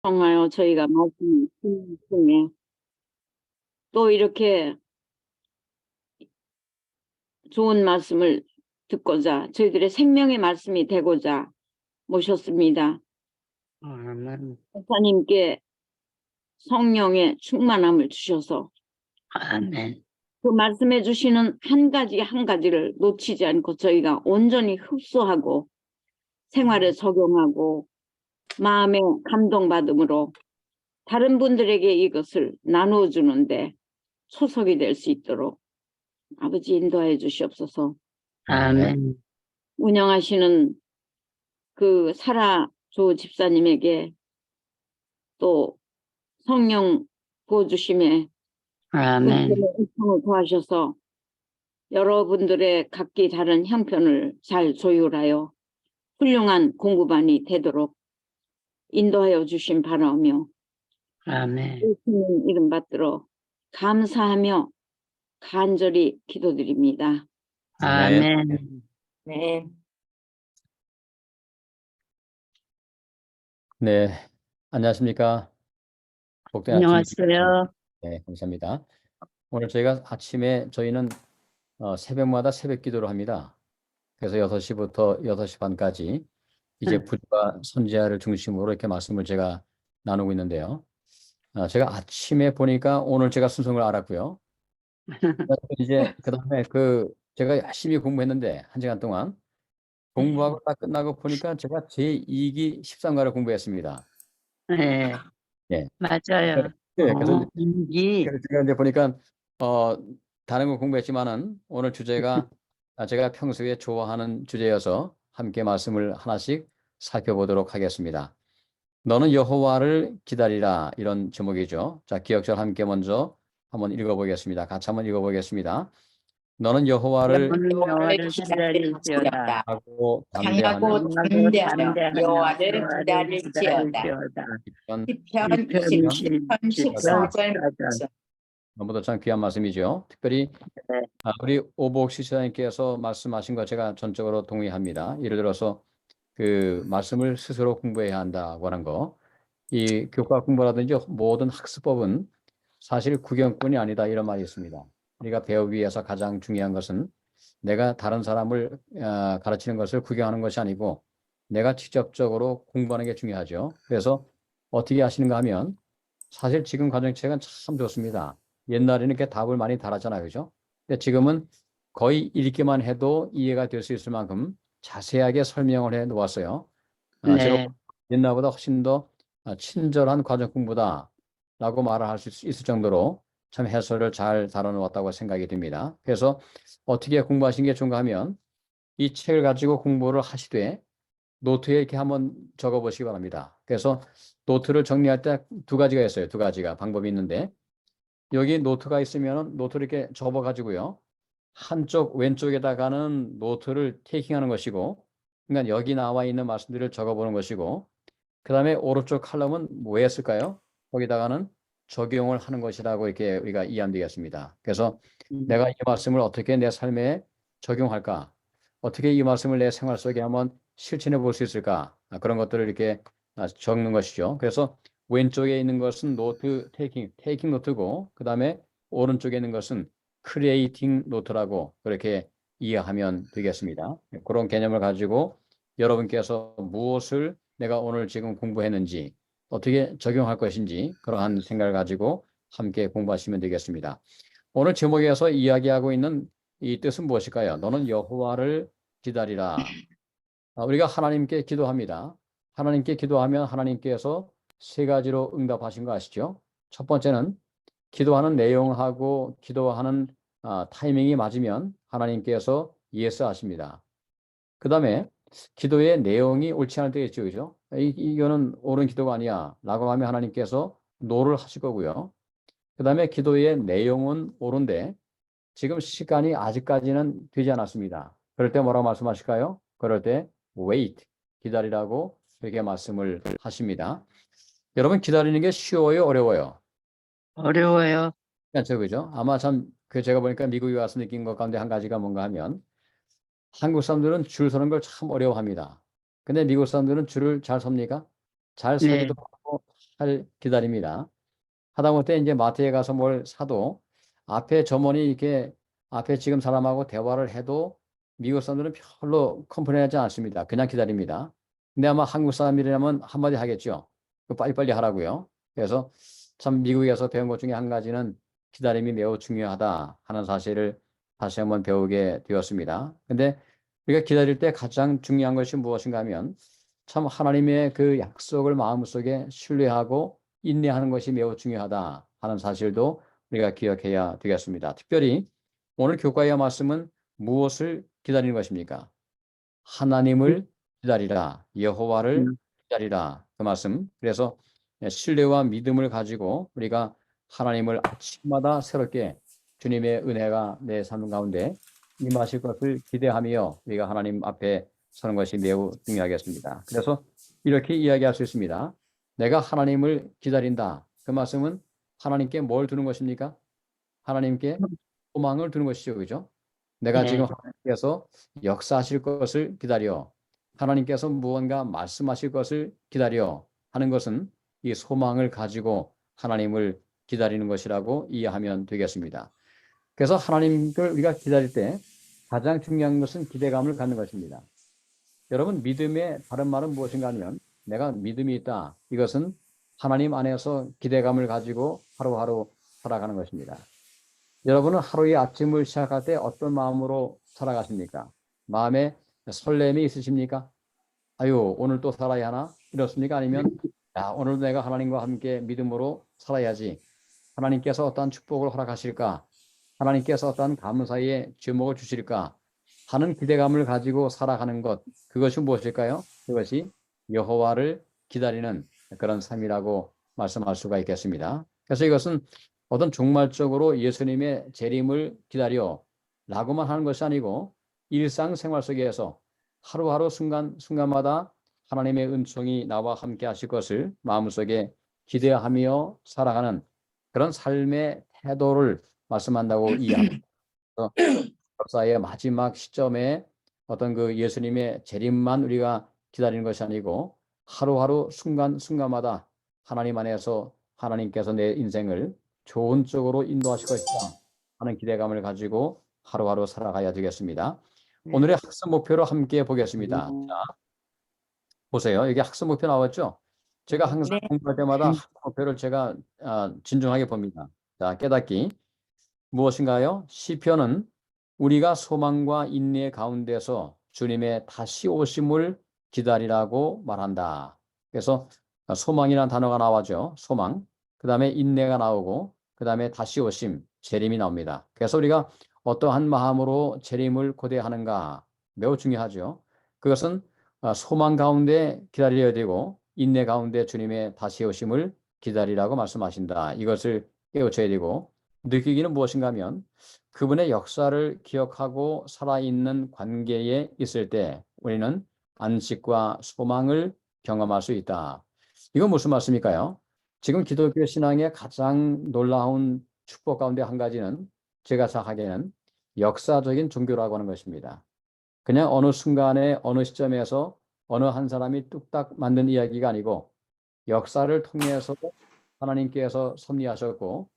통하여 저희가 말씀 통해 또 이렇게 좋은 말씀을 듣고자 저희들의 생명의 말씀이 되고자 모셨습니다. 아멘. 목사님께 성령의 충만함을 주셔서 아멘. 그 말씀해 주시는 한 가지 한 가지를 놓치지 않고 저희가 온전히 흡수하고 생활에 적용하고 마음에 감동받음으로 다른 분들에게 이것을 나누어 주는데 초석이 될 수 있도록 아버지 인도해 주시옵소서. 아멘. 운영하시는 그 사라 조 집사님에게 또 성령 부어주심에 아멘. 은총을 더하셔서 여러분들의 각기 다른 형편을 잘 조율하여 훌륭한 공부반이 되도록 인도하여 주신 바라며 아멘. 예수님 이름 받들어 감사하며 간절히 기도드립니다. 아멘. 네. 네, 안녕하십니까. 복된 아침. 안녕하세요. 네, 감사합니다. 오늘 저희가 아침에 저희는 새벽마다 새벽 기도를 합니다. 그래서 6시부터 6시 반까지 이제 부부가 선지자를 중심으로 이렇게 말씀을 제가 나누고 있는데요. 제가 아침에 보니까 오늘 제가 순서를 알았고요. 이제 그다음에 제가 열심히 공부했는데 1시간 동안 공부하고 딱 끝나고 보니까 제가 제2기 13과를 공부했습니다. 네, 네. 맞아요. 네, 그래서 인기. 제가 이제 보니까 다른 거 공부했지만은 오늘 주제가 제가 평소에 좋아하는 주제여서 함께 말씀을 하나씩 살펴보도록 하겠습니다. 너는 여호와를 기다리라, 이런 제목이죠. 자, 기억절 함께 먼저 한번 읽어보겠습니다. 같이 한번 읽어보겠습니다. 너는 여호와를 기다릴지어다. 하고 향하고 담대하며 여호와를 기다릴지어다. 시편 14절. 너무도 참 귀한 말씀이죠. 특별히 우리 오복 시사님께서 말씀하신 거 제가 전적으로 동의합니다. 예를 들어서 그 말씀을 스스로 공부해야 한다고 하는 거, 이 교과 공부라든지 모든 학습법은 사실 구경꾼이 아니다, 이런 말이 있습니다. 우리가 배우기 위해서 가장 중요한 것은 내가 다른 사람을 가르치는 것을 구경하는 것이 아니고 내가 직접적으로 공부하는 게 중요하죠. 그래서 어떻게 하시는가 하면 사실 지금 가정책은 참 좋습니다. 옛날에는 이렇게 답을 많이 달았잖아요, 그죠? 근데 지금은 거의 읽기만 해도 이해가 될 수 있을 만큼 자세하게 설명을 해 놓았어요. 네. 제가 옛날보다 훨씬 더 친절한 과정 공부다라고 말을 할 수 있을 정도로 참 해설을 잘 다뤄놓았다고 생각이 듭니다. 그래서 어떻게 공부하시는 게 좋은가 하면 이 책을 가지고 공부를 하시되 노트에 이렇게 한번 적어보시기 바랍니다. 그래서 노트를 정리할 때 두 가지가 있어요. 두 가지가 방법이 있는데, 여기 노트가 있으면 노트를 이렇게 접어가지고요, 한쪽 왼쪽에다가는 노트를 테이킹하는 것이고, 그러니까 여기 나와 있는 말씀들을 적어보는 것이고, 그 다음에 오른쪽 칼럼은 뭐 했을까요? 거기다가는 적용을 하는 것이라고 이렇게 우리가 이해하면 되겠습니다. 그래서 내가 이 말씀을 어떻게 내 삶에 적용할까? 어떻게 이 말씀을 내 생활 속에 한번 실천해 볼 수 있을까? 그런 것들을 이렇게 적는 것이죠. 그래서 왼쪽에 있는 것은 노트 테이킹 노트고, 그 다음에 오른쪽에 있는 것은 크리에이팅 노트라고 그렇게 이해하면 되겠습니다. 그런 개념을 가지고 여러분께서 무엇을 내가 오늘 지금 공부했는지 어떻게 적용할 것인지 그러한 생각을 가지고 함께 공부하시면 되겠습니다. 오늘 제목에서 이야기하고 있는 이 뜻은 무엇일까요? 너는 여호와를 기다리라. 우리가 하나님께 기도합니다. 하나님께 기도하면 하나님께서 세 가지로 응답하신 거 아시죠? 첫 번째는 기도하는 내용하고 기도하는 타이밍이 맞으면 하나님께서 예스 하십니다. 그 다음에 기도의 내용이 옳지 않을 때가 있죠, 그죠? 이거는 옳은 기도가 아니야 라고 하면 하나님께서 노를 하실 거고요. 그 다음에 기도의 내용은 옳은데 지금 시간이 아직까지는 되지 않았습니다. 그럴 때 뭐라고 말씀하실까요? 그럴 때 wait, 기다리라고 그렇게 말씀을 하십니다. 여러분, 기다리는 게 쉬워요, 어려워요? 어려워요. 그죠? 아마 참 제가 보니까 미국에 와서 느낀 것 가운데 한 가지가 뭔가 하면 한국 사람들은 줄 서는 걸 참 어려워합니다. 근데 미국 사람들은 줄을 잘 섭니까? 잘 서기도 하고 잘 기다립니다. 하다못해 이제 마트에 가서 뭘 사도 앞에 점원이 이렇게 앞에 지금 사람하고 대화를 해도 미국 사람들은 별로 컴플레인하지 않습니다. 그냥 기다립니다. 근데 아마 한국 사람이라면 한마디 하겠죠. 빨리빨리 하라고요. 그래서 참 미국에서 배운 것 중에 한 가지는 기다림이 매우 중요하다 하는 사실을 다시 한번 배우게 되었습니다. 근데 우리가 기다릴 때 가장 중요한 것이 무엇인가 하면 참 하나님의 그 약속을 마음속에 신뢰하고 인내하는 것이 매우 중요하다 하는 사실도 우리가 기억해야 되겠습니다. 특별히 오늘 교과의 말씀은 무엇을 기다리는 것입니까? 하나님을 기다리라, 여호와를 기다리라 그 말씀. 그래서 신뢰와 믿음을 가지고 우리가 하나님을 아침마다 새롭게 주님의 은혜가 내 삶 가운데 임하실 것을 기대하며 우리가 하나님 앞에 서는 것이 매우 중요하겠습니다. 그래서 이렇게 이야기할 수 있습니다. 내가 하나님을 기다린다. 그 말씀은 하나님께 뭘 두는 것입니까? 하나님께 소망을 두는 것이죠. 그죠? 내가 네. 지금 하나님께서 역사하실 것을 기다려 하나님께서 무언가 말씀하실 것을 기다려 하는 것은 이 소망을 가지고 하나님을 기다리는 것이라고 이해하면 되겠습니다. 그래서 하나님을 우리가 기다릴 때 가장 중요한 것은 기대감을 갖는 것입니다. 여러분, 믿음의 다른 말은 무엇인가 하면 내가 믿음이 있다. 이것은 하나님 안에서 기대감을 가지고 하루하루 살아가는 것입니다. 여러분은 하루의 아침을 시작할 때 어떤 마음으로 살아가십니까? 마음에 설렘이 있으십니까? 아유, 오늘 또 살아야 하나? 이렇습니까? 아니면 야, 오늘 내가 하나님과 함께 믿음으로 살아야지. 하나님께서 어떠한 축복을 허락하실까? 하나님께서 어떠한 감사의 제목을 주실까? 하는 기대감을 가지고 살아가는 것, 그것이 무엇일까요? 그것이 여호와를 기다리는 그런 삶이라고 말씀할 수가 있겠습니다. 그래서 이것은 어떤 종말적으로 예수님의 재림을 기다려 라고만 하는 것이 아니고 일상생활 속에서 하루하루 순간마다 하나님의 은총이 나와 함께 하실 것을 마음속에 기대하며 살아가는 그런 삶의 태도를 말씀한다고 이해합니다. 역사의 마지막 시점에 어떤 그 예수님의 재림만 우리가 기다리는 것이 아니고 하루하루 순간마다 하나님 안에서 하나님께서 내 인생을 좋은 쪽으로 인도하실 것이다 하는 기대감을 가지고 하루하루 살아가야 되겠습니다. 오늘의 학습 목표로 함께 보겠습니다. 자, 보세요. 여기 학습 목표 나왔죠? 제가 항상 네. 공부할 때마다 학습 목표를 제가 진중하게 봅니다. 자, 깨닫기. 무엇인가요? 시편은 우리가 소망과 인내 가운데서 주님의 다시 오심을 기다리라고 말한다. 그래서 소망이라는 단어가 나와죠. 소망. 그 다음에 인내가 나오고 그 다음에 다시 오심, 재림이 나옵니다. 그래서 우리가 어떠한 마음으로 재림을 고대하는가 매우 중요하죠. 그것은 소망 가운데 기다려야 되고 인내 가운데 주님의 다시 오심을 기다리라고 말씀하신다. 이것을 깨우쳐야 되고 느끼기는 무엇인가 하면 그분의 역사를 기억하고 살아있는 관계에 있을 때 우리는 안식과 소망을 경험할 수 있다. 이건 무슨 말씀일까요? 지금 기독교 신앙의 가장 놀라운 축복 가운데 한 가지는 제가 생각하기에는 역사적인 종교라고 하는 것입니다. 그냥 어느 순간에 어느 시점에서 어느 한 사람이 뚝딱 만든 이야기가 아니고 역사를 통해서 하나님께서 섭리하셨고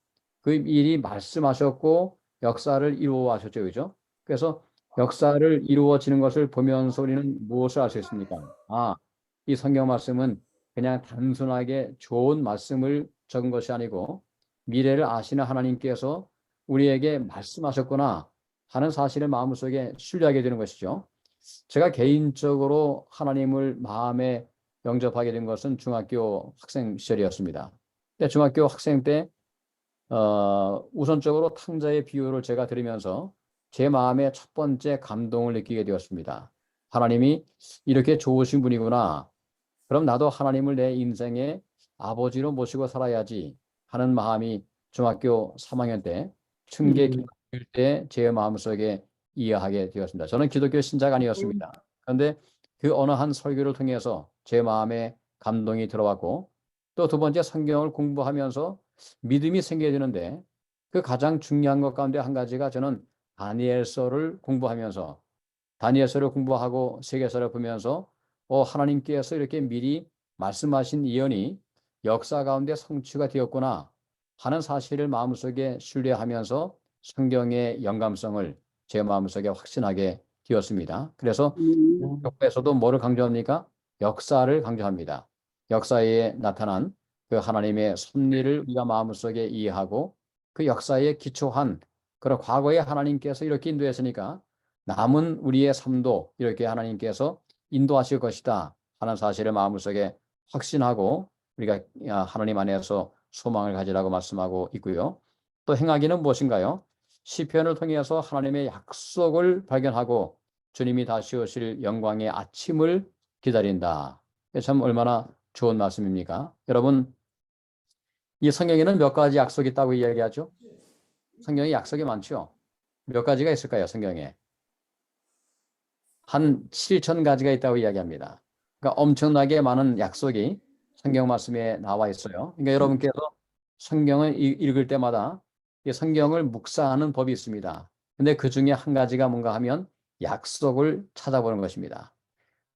그 일이 말씀하셨고 역사를 이루어 하셨죠. 그죠? 그래서 역사를 이루어지는 것을 보면서 우리는 무엇을 알 수 있습니까? 아, 이 성경 말씀은 그냥 단순하게 좋은 말씀을 적은 것이 아니고 미래를 아시는 하나님께서 우리에게 말씀하셨구나 하는 사실을 마음속에 신뢰하게 되는 것이죠. 제가 개인적으로 하나님을 마음에 영접하게 된 것은 중학교 학생 시절이었습니다. 근데 중학교 학생 때 우선적으로 탕자의 비유를 제가 들으면서 제 마음에 첫 번째 감동을 느끼게 되었습니다. 하나님이 이렇게 좋으신 분이구나. 그럼 나도 하나님을 내 인생의 아버지로 모시고 살아야지 하는 마음이 중학교 3학년 때 층계 기도일 때 제 마음속에 이해하게 되었습니다. 저는 기독교 신자가 아니었습니다. 그런데 그 어느 한 설교를 통해서 제 마음에 감동이 들어왔고 또 두 번째 성경을 공부하면서 믿음이 생겨야 되는데 그 가장 중요한 것 가운데 한 가지가 저는 다니엘서를 공부하면서 다니엘서를 공부하고 세계사를 보면서 하나님께서 이렇게 미리 말씀하신 예언이 역사 가운데 성취가 되었구나 하는 사실을 마음속에 신뢰하면서 성경의 영감성을 제 마음속에 확신하게 되었습니다. 그래서 교회에서도 뭐를 강조합니까? 역사를 강조합니다. 역사에 나타난 그 하나님의 섭리를 우리가 마음속에 이해하고 그 역사에 기초한 그런 과거에 하나님께서 이렇게 인도했으니까 남은 우리의 삶도 이렇게 하나님께서 인도하실 것이다 하는 사실을 마음속에 확신하고 우리가 하나님 안에서 소망을 가지라고 말씀하고 있고요. 또 행하기는 무엇인가요? 시편을 통해서 하나님의 약속을 발견하고 주님이 다시 오실 영광의 아침을 기다린다. 참 얼마나 좋은 말씀입니까? 여러분, 이 성경에는 몇 가지 약속이 있다고 이야기하죠? 성경에 약속이 많죠? 몇 가지가 있을까요, 성경에? 한 7천 가지가 있다고 이야기합니다. 그러니까 엄청나게 많은 약속이 성경 말씀에 나와 있어요. 그러니까 여러분께서 성경을 읽을 때마다 이 성경을 묵상하는 법이 있습니다. 근데 그 중에 한 가지가 뭔가 하면 약속을 찾아보는 것입니다.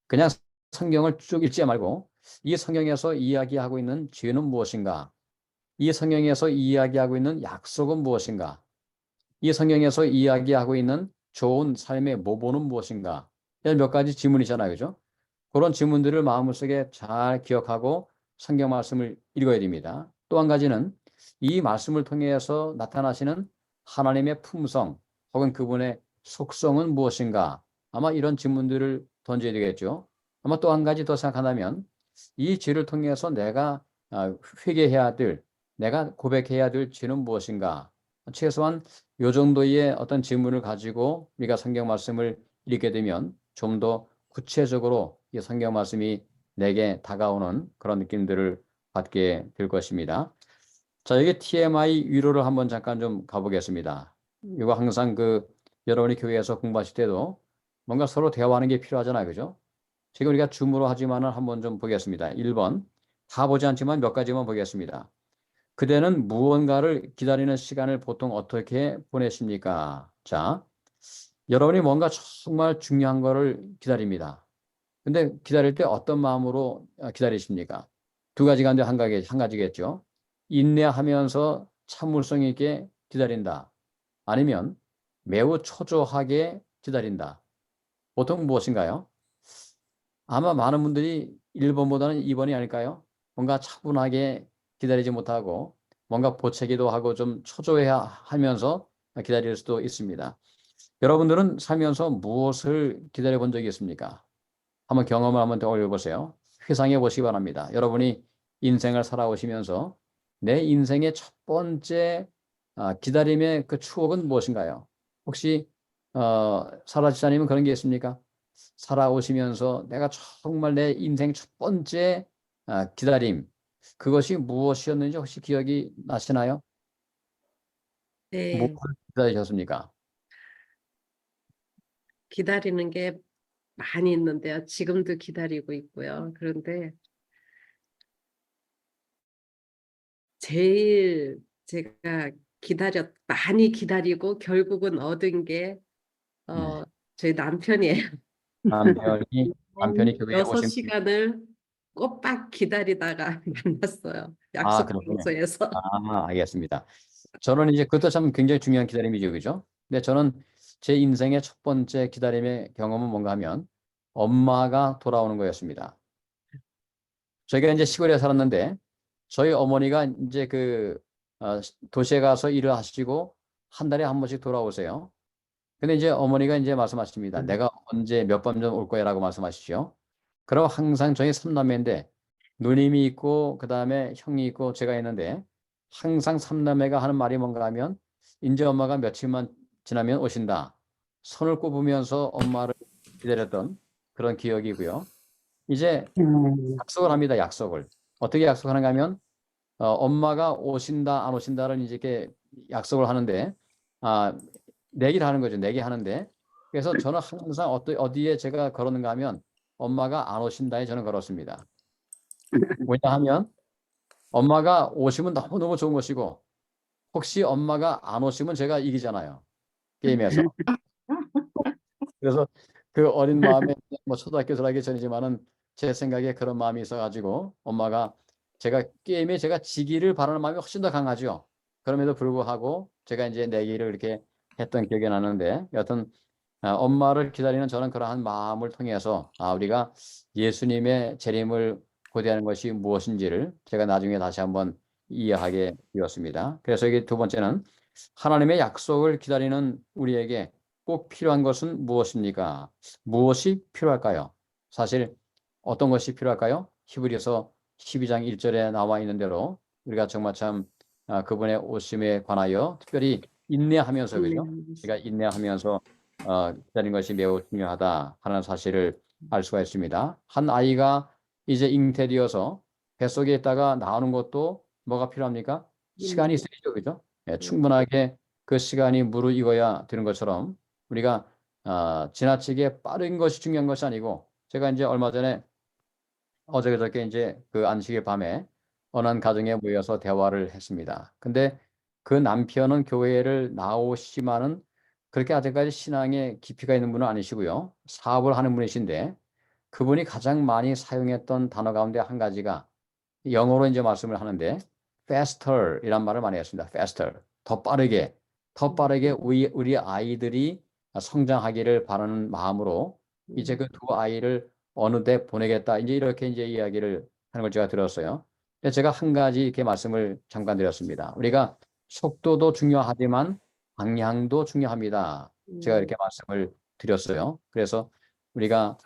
그냥 성경을 쭉 읽지 말고 이 성경에서 이야기하고 있는 죄는 무엇인가? 이 성경에서 이야기하고 있는 약속은 무엇인가? 이 성경에서 이야기하고 있는 좋은 삶의 모본은 무엇인가? 이런 몇 가지 질문이잖아요. 그죠? 그런 질문들을 마음속에 잘 기억하고 성경 말씀을 읽어야 됩니다. 또 한 가지는 이 말씀을 통해서 나타나시는 하나님의 품성 혹은 그분의 속성은 무엇인가? 아마 이런 질문들을 던져야 되겠죠. 아마 또 한 가지 더 생각한다면 이 죄를 통해서 내가 회개해야 될, 내가 고백해야 될 죄는 무엇인가? 최소한 이 정도의 어떤 질문을 가지고 우리가 성경 말씀을 읽게 되면 좀 더 구체적으로 이 성경 말씀이 내게 다가오는 그런 느낌들을 받게 될 것입니다. 자, 여기 TMI 위로를 한번 잠깐 좀 가보겠습니다. 이거 항상 여러분이 교회에서 공부하실 때도 뭔가 서로 대화하는 게 필요하잖아요. 그죠? 지금 우리가 줌으로 하지만은 한번 좀 보겠습니다. 1번. 다 보지 않지만 몇 가지만 보겠습니다. 그대는 무언가를 기다리는 시간을 보통 어떻게 보내십니까? 자, 여러분이 뭔가 정말 중요한 거를 기다립니다. 근데 기다릴 때 어떤 마음으로 기다리십니까? 두 가지 가운데 한 가지겠죠. 인내하면서 참을성 있게 기다린다. 아니면 매우 초조하게 기다린다. 보통 무엇인가요? 아마 많은 분들이 1번보다는 2번이 아닐까요? 뭔가 차분하게 기다리지 못하고 뭔가 보채기도 하고 좀 초조해하면서 기다릴 수도 있습니다. 여러분들은 살면서 무엇을 기다려 본 적이 있습니까? 한번 경험을 한번 더 올려보세요. 회상해 보시기 바랍니다. 여러분이 인생을 살아오시면서 내 인생의 첫 번째 기다림의 그 추억은 무엇인가요? 혹시 사라 지사님은 그런 게 있습니까? 살아오시면서 내가 정말 내 인생 첫 번째 기다림, 그것이 무엇이었는지 혹시 기억이 나시나요? 네, 무엇을 기다리셨습니까? 기다리는 게 많이 있는데요. 지금도 기다리고 있고요. 그런데 제일 제가 많이 기다리고 결국은 얻은 게 네. 저희 남편이에요. 남편이 교회에 오신 6시간을 꼬박 기다리다가 만났어요. 약속 그렇군요. 장소에서. 알겠습니다. 저는 이제 그것도 참 굉장히 중요한 기다림이죠, 그죠? 근데 저는 제 인생의 첫 번째 기다림의 경험은 뭔가 하면 엄마가 돌아오는 거였습니다. 저희가 이제 시골에 살았는데 저희 어머니가 이제 도시에 가서 일을 하시고 한 달에 한 번씩 돌아오세요. 근데 이제 어머니가 이제 말씀하십니다. 내가 언제 몇 번 전 올 거야라고 말씀하시죠. 그럼 항상 저희 삼남매인데 누님이 있고 그다음에 형이 있고 제가 있는데 항상 삼남매가 하는 말이 뭔가 하면 이제 엄마가 며칠만 지나면 오신다. 손을 꼽으면서 엄마를 기다렸던 그런 기억이고요. 이제 약속을 합니다. 약속을. 어떻게 약속하는가 하면 엄마가 오신다 안 오신다를 이제 이렇게 약속을 하는데 내기를 하는 거죠. 내기 하는데 그래서 저는 항상 어디에 제가 걸었는가 하면 엄마가 안 오신다에 저는 걸었습니다. 왜냐하면 엄마가 오시면 너무너무 좋은 것이고 혹시 엄마가 안 오시면 제가 이기잖아요. 게임에서. 그래서 그 어린 마음에 뭐 초등학교 들어가기 전이지만은 제 생각에 그런 마음이 있어가지고 엄마가 게임에 제가 지기를 바라는 마음이 훨씬 더 강하죠. 그럼에도 불구하고 제가 이제 내기를 이렇게 했던 기억이 나는데 여튼 엄마를 기다리는 저는 그러한 마음을 통해서 우리가 예수님의 재림을 고대하는 것이 무엇인지를 제가 나중에 다시 한번 이해하게 되었습니다. 그래서 이게 두 번째는 하나님의 약속을 기다리는 우리에게 꼭 필요한 것은 무엇입니까? 무엇이 필요할까요? 사실 어떤 것이 필요할까요? 히브리서 12장 1절에 나와 있는 대로 우리가 정말 참 그분의 오심에 관하여 특별히 인내하면서 그죠? 우리가 인내하면서 기다리는 것이 매우 중요하다 하는 사실을 알 수가 있습니다. 한 아이가 이제 잉태되어서 뱃속에 있다가 나오는 것도 뭐가 필요합니까? 시간이 있어야죠, 그죠? 예, 충분하게 그 시간이 무르익어야 되는 것처럼 우리가 지나치게 빠른 것이 중요한 것이 아니고 제가 이제 얼마 전에 어제 그저께 이제 그 안식일 밤에 어느 한 가정에 모여서 대화를 했습니다. 근데 그 남편은 교회를 나오시지만은 그렇게 아직까지 신앙에 깊이가 있는 분은 아니시고요. 사업을 하는 분이신데 그분이 가장 많이 사용했던 단어 가운데 한 가지가 영어로 이제 말씀을 하는데 faster 이란 말을 많이 했습니다. faster. 더 빠르게 우리 아이들이 성장하기를 바라는 마음으로 이제 그 두 아이를 어느 데 보내겠다. 이제 이렇게 이제 이야기를 하는 걸 제가 들었어요. 그래서 제가 한 가지 이렇게 말씀을 잠깐 드렸습니다. 우리가 속도도 중요하지만 방향도 중요합니다. 제가 이렇게 말씀을 드렸어요. 그래서 우리가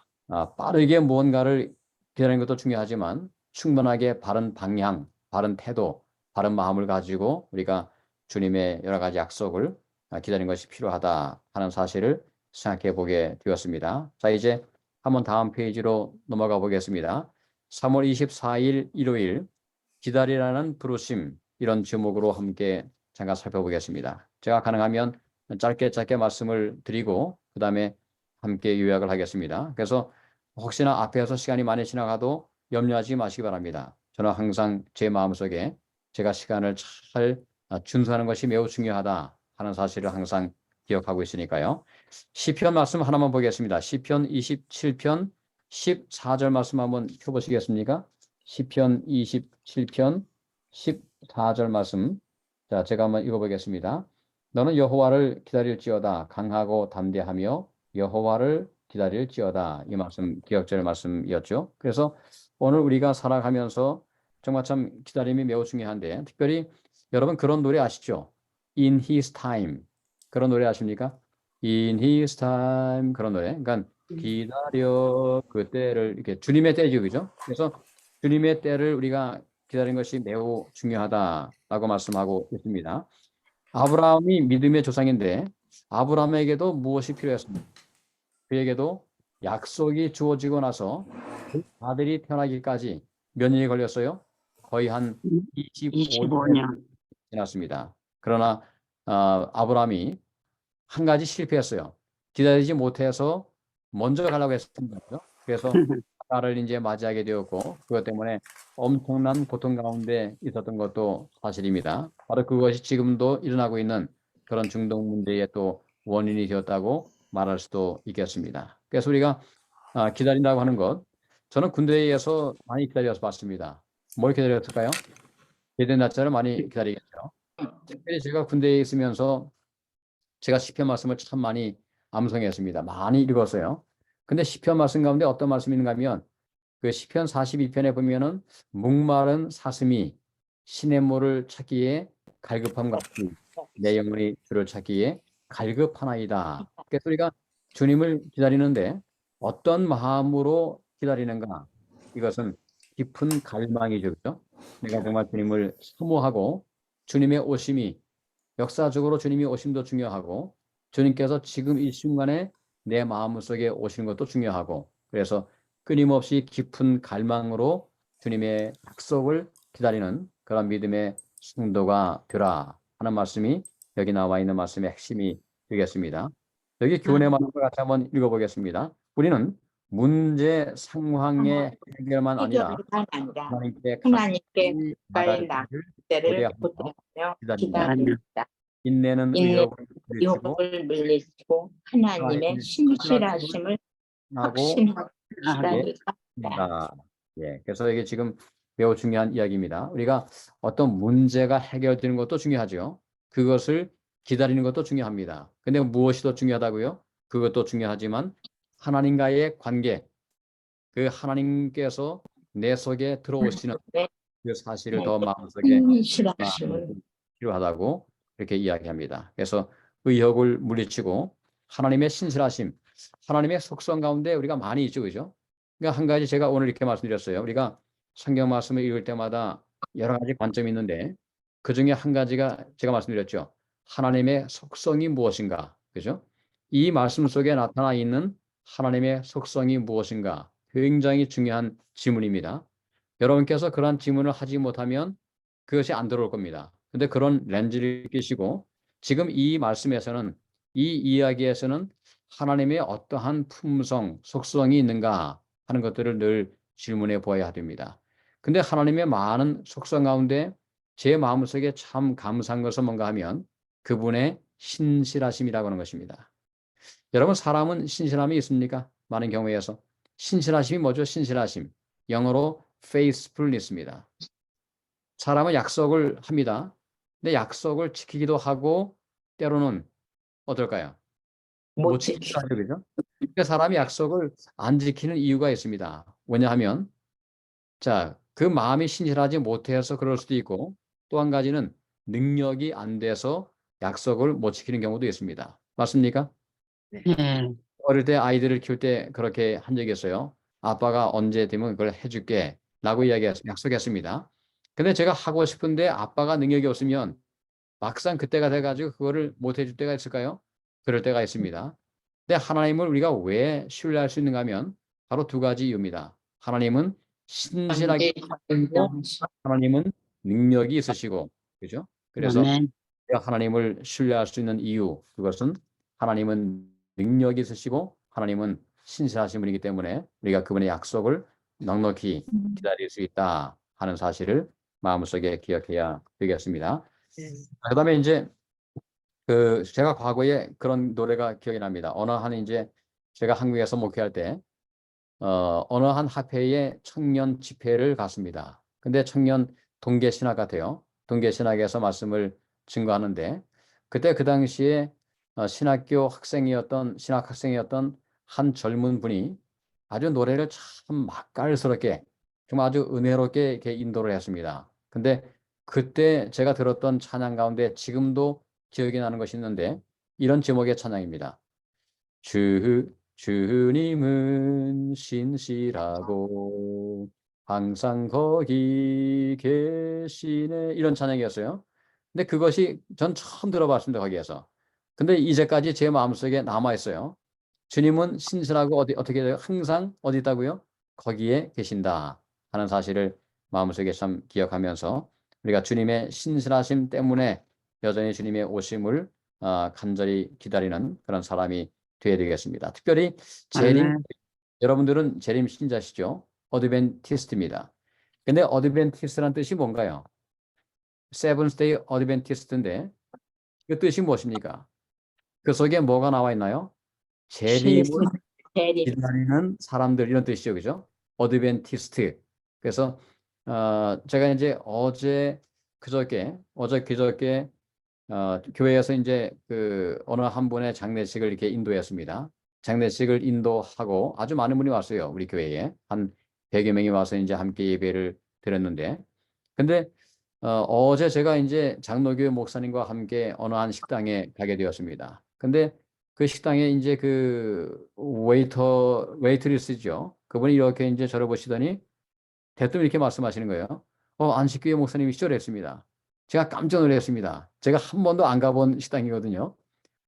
빠르게 무언가를 기다리는 것도 중요하지만 충분하게 바른 방향, 바른 태도, 바른 마음을 가지고 우리가 주님의 여러 가지 약속을 기다리는 것이 필요하다 하는 사실을 생각해 보게 되었습니다. 자, 이제 한번 다음 페이지로 넘어가 보겠습니다. 3월 24일 일요일 기다리라는 부르심 이런 제목으로 함께 잠깐 살펴보겠습니다. 제가 가능하면 짧게 말씀을 드리고 그 다음에 함께 요약을 하겠습니다. 그래서 혹시나 앞에서 시간이 많이 지나가도 염려하지 마시기 바랍니다. 저는 항상 제 마음속에 제가 시간을 잘 준수하는 것이 매우 중요하다 하는 사실을 항상 기억하고 있으니까요. 시편 말씀 하나만 보겠습니다. 시편 27편 14절 말씀 한번 펴보시겠습니까? 시편 27편 14절 말씀. 자, 제가 한번 읽어보겠습니다. 너는 여호와를 기다릴지어다. 강하고 담대하며 여호와를 기다릴지어다. 이 말씀 기억절 말씀이었죠. 그래서 오늘 우리가 살아가면서 정말 참 기다림이 매우 중요한데 특별히 여러분 그런 노래 아시죠? In His Time 그런 노래 아십니까? In His Time 그런 노래. 그러니까 기다려 그 때를 이렇게 주님의 때죠, 그죠? 그래서 주님의 때를 우리가 기다리는 것이 매우 중요하다라고 말씀하고 있습니다. 아브라함이 믿음의 조상인데 아브라함에게도 무엇이 필요했습니까? 그에게도 약속이 주어지고 나서 그 아들이 태어나기까지 몇 년이 걸렸어요? 거의 한 25년 지났습니다. 그러나 아브라함이 한 가지 실패했어요. 기다리지 못해서 먼저 가려고 했습니다. 그래서 사라를 이제 맞이하게 되었고 그것 때문에 엄청난 고통 가운데 있었던 것도 사실입니다. 바로 그것이 지금도 일어나고 있는 그런 중동 문제의 또 원인이 되었다고 말할 수도 있겠습니다. 그래서 우리가 기다린다고 하는 것, 저는 군대에서 많이 기다려서 봤습니다. 뭘 기다렸을까요? 제된 날짜를 많이 기다리겠죠. 특별히 제가 군대에 있으면서 제가 시편 말씀을 참 많이 암송했습니다. 많이 읽었어요. 근데 시편 말씀 가운데 어떤 말씀이 있는가 하면 그 시편 42편에 보면은 목마른 사슴이 시냇물을 찾기에 갈급함 같이 내 영혼이 주를 찾기에 갈급하나이다. 그래서 우리가 주님을 기다리는데 어떤 마음으로 기다리는가? 이것은 깊은 갈망이죠. 그렇죠? 내가 정말 주님을 사모하고 주님의 오심이 역사적으로 주님이 오심도 중요하고 주님께서 지금 이 순간에 내 마음속에 오시는 것도 중요하고 그래서 끊임없이 깊은 갈망으로 주님의 약속을 기다리는 그런 믿음의 성도가 되라 하는 말씀이 여기 나와 있는 말씀의 핵심이 되겠습니다. 여기 교훈의 말씀을 같이 한번 읽어보겠습니다. 우리는 문제 상황의 해결만 아니라 하나님께 가까이 나갈 때를 고대하며 기다립니다. 인내는 의욕을 물리치고 하나님의 신실하심을 확신하고 기다리다. 예, 그래서 이게 지금 매우 중요한 이야기입니다. 우리가 어떤 문제가 해결되는 것도 중요하죠. 그것을 기다리는 것도 중요합니다. 근데 무엇이 더 중요하다고요? 그것도 중요하지만 하나님과의 관계, 그 하나님께서 내 속에 들어오시는 네. 그 사실을 더 마음속에 신실하심을 필요하다고 이렇게 이야기합니다. 그래서 의욕을 물리치고 하나님의 신실하심, 하나님의 속성 가운데 우리가 많이 있죠, 그죠? 그러니까 한 가지 제가 오늘 이렇게 말씀드렸어요. 우리가 성경 말씀을 읽을 때마다 여러 가지 관점이 있는데 그 중에 한 가지가 제가 말씀드렸죠. 하나님의 속성이 무엇인가, 그죠? 이 말씀 속에 나타나 있는 하나님의 속성이 무엇인가 굉장히 중요한 질문입니다. 여러분께서 그러한 질문을 하지 못하면 그것이 안 들어올 겁니다. 근데 그런 렌즈를 끼시고 지금 이 말씀에서는 이 이야기에서는 하나님의 어떠한 품성, 속성이 있는가 하는 것들을 늘 질문해 보아야 됩니다. 근데 하나님의 많은 속성 가운데 제 마음속에 참 감사한 것은 뭔가 하면 그분의 신실하심이라고 하는 것입니다. 여러분 사람은 신실함이 있습니까? 많은 경우에서 신실하심이 뭐죠? 신실하심. 영어로 faithfulness입니다. 사람은 약속을 합니다. 근데 약속을 지키기도 하고 때로는 어떨까요? 못 지키기도 하죠, 그죠? 그러니까 사람이 약속을 안 지키는 이유가 있습니다. 왜냐하면 자, 그 마음이 신실하지 못해서 그럴 수도 있고 또 한 가지는 능력이 안 돼서 약속을 못 지키는 경우도 있습니다. 맞습니까? 예. 어릴 때 아이들을 키울 때 그렇게 한 적이 있어요. 아빠가 언제 되면 그걸 해줄게 라고 약속했습니다. 근데 제가 하고 싶은데 아빠가 능력이 없으면 막상 그때가 돼가지고 그거를 못 해줄 때가 있을까요? 그럴 때가 있습니다. 근데 하나님을 우리가 왜 신뢰할 수 있는가 하면 바로 두 가지 이유입니다. 하나님은 신실하게 하시고 하나님은 능력이 있으시고 그죠? 그래서 아멘. 우리가 하나님을 신뢰할 수 있는 이유 그것은 하나님은 능력이 있으시고 하나님은 신실하신 분이기 때문에 우리가 그분의 약속을 넉넉히 기다릴 수 있다 하는 사실을 마음속에 기억해야 되겠습니다. 네. 그다음에 이제 그 제가 과거에 그런 노래가 기억이 납니다. 어느 한 이제 제가 한국에서 목회할 때 어느 한 학회에 청년 집회를 갔습니다. 근데 청년 동계 신학 같아요. 동계 신학에서 말씀을 증거하는데 그때 그 당시에 신학교 학생이었던 신학 학생이었던 한 젊은 분이 아주 노래를 참 맛깔스럽게 정말 아주 은혜롭게 이렇게 인도를 했습니다. 근데 그때 제가 들었던 찬양 가운데 지금도 기억이 나는 것이 있는데 이런 제목의 찬양입니다. 주님은 신실하고 항상 거기 계시네 이런 찬양이었어요. 근데 그것이 전 처음 들어봤습니다. 거기에서. 근데 이제까지 제 마음속에 남아 있어요. 주님은 신실하고 어떻게 돼요? 항상 어디 있다고요? 거기에 계신다 하는 사실을 마음속에 참 기억하면서 우리가 주님의 신실하심 때문에 여전히 주님의 오심을 간절히 기다리는 그런 사람이 되어야 되겠습니다. 특별히 재림, 아멘. 여러분들은 재림 신자시죠? 어드벤티스트입니다. 근데 어드벤티스트란 뜻이 뭔가요? 세븐스데이 어드벤티스트인데 그 뜻이 무엇입니까? 그 속에 뭐가 나와 있나요? 재림을 재림 기다리는 사람들 이런 뜻이죠, 그죠? 어드벤티스트. 그래서 제가 이제 어제 그저께 교회에서 이제 그 어느 한 분의 장례식을 이렇게 인도했습니다. 장례식을 인도하고 아주 많은 분이 왔어요. 우리 교회에 한 100여 명이 와서 이제 함께 예배를 드렸는데, 근데 어제 제가 이제 장로교회 목사님과 함께 어느 한 식당에 가게 되었습니다. 근데 그 식당에 이제 그 웨이트리스죠. 그분이 이렇게 이제 저를 보시더니 대뜸 이렇게 말씀하시는 거예요. 안식교회 목사님이시죠? 그랬습니다. 제가 깜짝 놀랐습니다. 제가 한 번도 안 가본 식당이거든요.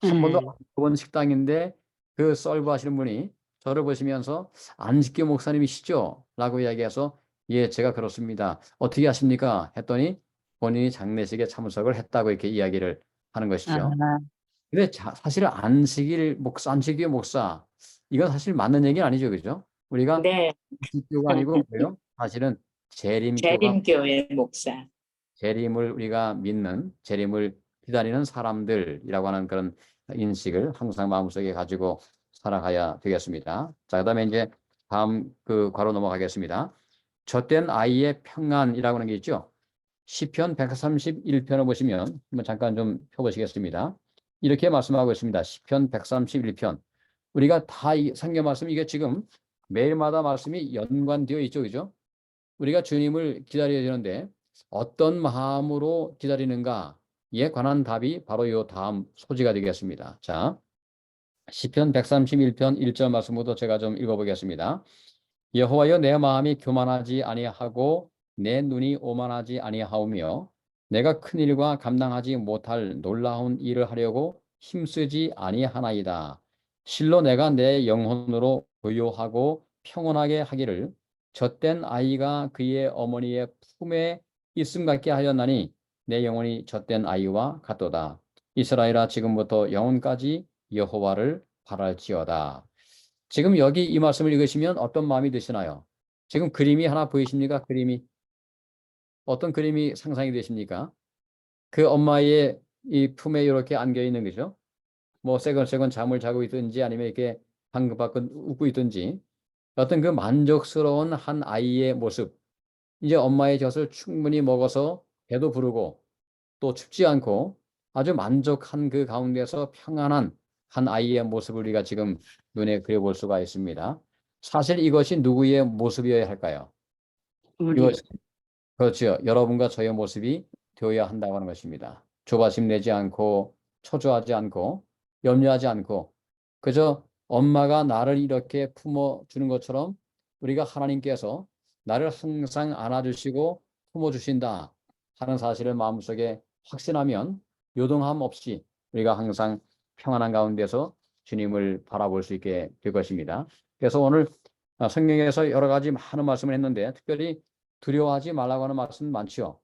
한 번도 안 가본 식당인데 그 서브 하시는 분이 저를 보시면서 안식교 목사님이시죠? 라고 이야기해서 예, 제가 그렇습니다. 어떻게 하십니까? 했더니 본인이 장례식에 참석을 했다고 이렇게 이야기를 하는 것이죠. 아, 근데 사실은 안식교 목사 이건 사실 맞는 얘기는 아니죠, 그죠? 우리가 네 안식교가 아니고 뭐예요? 사실은 재림교가 재림교회 목사 재림을 우리가 믿는 재림을 기다리는 사람들이라고 하는 그런 인식을 항상 마음속에 가지고 살아가야 되겠습니다. 자, 그다음에 이제 다음 그 괄호 넘어가겠습니다. 젖된 아이의 평안이라고 하는 게 있죠. 시편 131편을 보시면 한번 잠깐 좀 펴보시겠습니다. 이렇게 말씀하고 있습니다. 시편 131편. 우리가 다 이 성경 말씀 이게 지금 매일마다 말씀이 연관되어 있죠. 그죠? 우리가 주님을 기다려야 되는데 어떤 마음으로 기다리는가에 관한 답이 바로 이 다음 소지가 되겠습니다. 자, 시편 131편 1절 말씀부터 제가 좀 읽어보겠습니다. 여호와여 내 마음이 교만하지 아니하고 내 눈이 오만하지 아니하오며 내가 큰 일과 감당하지 못할 놀라운 일을 하려고 힘쓰지 아니하나이다. 실로 내가 내 영혼으로 고요하고 평온하게 하기를 젖된 아이가 그의 어머니의 품에 있음 같게 하였나니 내 영혼이 젖된 아이와 같도다. 이스라엘아 지금부터 영혼까지 여호와를 바랄지어다. 지금 여기 이 말씀을 읽으시면 어떤 마음이 드시나요? 지금 그림이 하나 보이십니까? 그림이 어떤 그림이 상상이 되십니까? 그 엄마의 이 품에 이렇게 안겨 있는 거죠. 뭐 새건새건 잠을 자고 있든지 아니면 이렇게 방긋방긋 웃고 있든지 어떤 그 만족스러운 한 아이의 모습. 이제 엄마의 젖을 충분히 먹어서 배도 부르고 또 춥지 않고 아주 만족한 그 가운데서 평안한 한 아이의 모습을 우리가 지금 눈에 그려볼 수가 있습니다. 사실 이것이 누구의 모습이어야 할까요? 우리 이것이 그렇죠. 여러분과 저의 모습이 되어야 한다고 하는 것입니다. 조바심 내지 않고 초조하지 않고 염려하지 않고 그저 엄마가 나를 이렇게 품어주는 것처럼 우리가 하나님께서 나를 항상 안아주시고 품어주신다 하는 사실을 마음속에 확신하면 요동함 없이 우리가 항상 평안한 가운데서 주님을 바라볼 수 있게 될 것입니다. 그래서 오늘 성경에서 여러 가지 많은 말씀을 했는데 특별히 두려워하지 말라고 하는 말씀 많지요.